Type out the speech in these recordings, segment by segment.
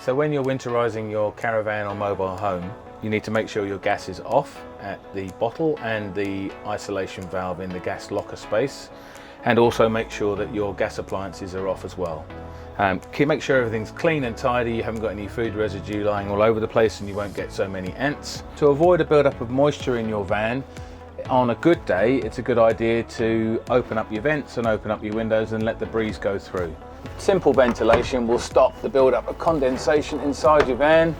So when you're winterizing your caravan or mobile home, you need to make sure your gas is off at the bottle and the isolation valve in the gas locker space, and also make sure that your gas appliances are off as well. Make sure everything's clean and tidy, you haven't got any food residue lying all over the place, and you won't get so many ants. To avoid a build-up of moisture in your van, on a good day, it's a good idea to open up your vents and open up your windows and let the breeze go through. Simple ventilation will stop the build-up of condensation inside your van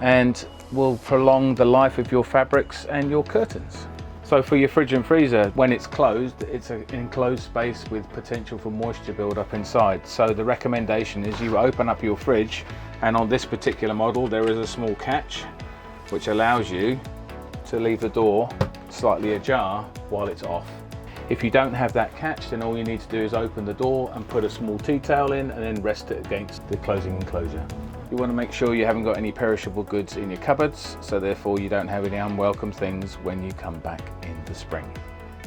and will prolong the life of your fabrics and your curtains. So for your fridge and freezer, when it's closed, it's an enclosed space with potential for moisture build-up inside. So the recommendation is you open up your fridge, and on this particular model there is a small catch which allows you to leave the door slightly ajar while it's off. If you don't have that catch, then all you need to do is open the door and put a small tea towel in and then rest it against the closing enclosure. You want to make sure you haven't got any perishable goods in your cupboards, so therefore you don't have any unwelcome things when you come back in the spring.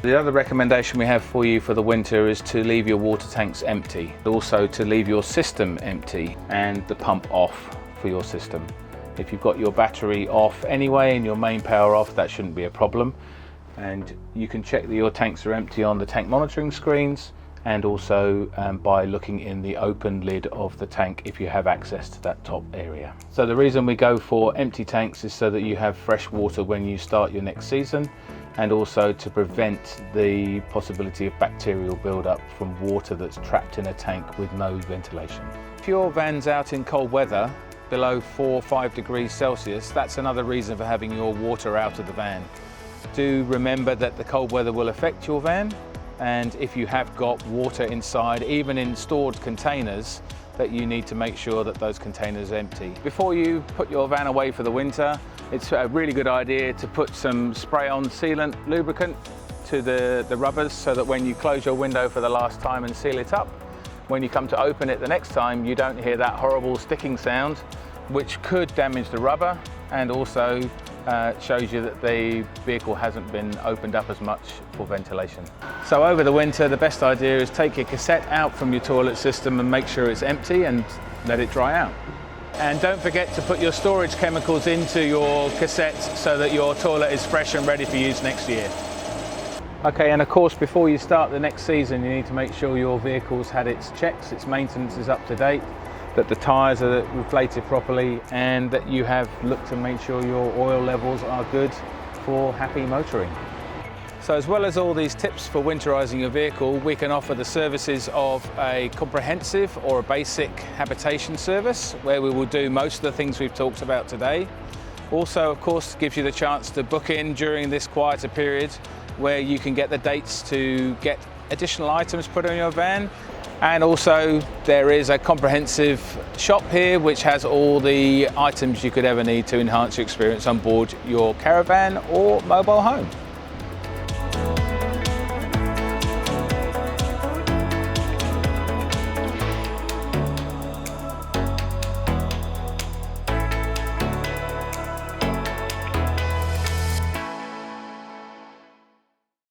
The other recommendation we have for you for the winter is to leave your water tanks empty. Also to leave your system empty and the pump off for your system. If you've got your battery off anyway and your main power off, that shouldn't be a problem. And you can check that your tanks are empty on the tank monitoring screens, and also by looking in the open lid of the tank if you have access to that top area. So the reason we go for empty tanks is so that you have fresh water when you start your next season, and also to prevent the possibility of bacterial buildup from water that's trapped in a tank with no ventilation. If your van's out in cold weather, below 4 or 5 degrees Celsius, that's another reason for having your water out of the van. Do remember that the cold weather will affect your van, and if you have got water inside, even in stored containers, that you need to make sure that those containers are empty. Before you put your van away for the winter, it's a really good idea to put some spray-on sealant lubricant to the rubbers, so that when you close your window for the last time and seal it up, when you come to open it the next time, you don't hear that horrible sticking sound, which could damage the rubber, and also shows you that the vehicle hasn't been opened up as much for ventilation. So over the winter, the best idea is take your cassette out from your toilet system and make sure it's empty and let it dry out. And don't forget to put your storage chemicals into your cassette so that your toilet is fresh and ready for use next year. Okay, and of course, before you start the next season, you need to make sure your vehicle's had its checks, its maintenance is up to date, that the tyres are inflated properly, and that you have looked to make sure your oil levels are good for happy motoring. So as well as all these tips for winterising your vehicle, we can offer the services of a comprehensive or a basic habitation service, where we will do most of the things we've talked about today. Also, of course, gives you the chance to book in during this quieter period, where you can get the dates to get additional items put on your van. And also there is a comprehensive shop here which has all the items you could ever need to enhance your experience on board your caravan or mobile home.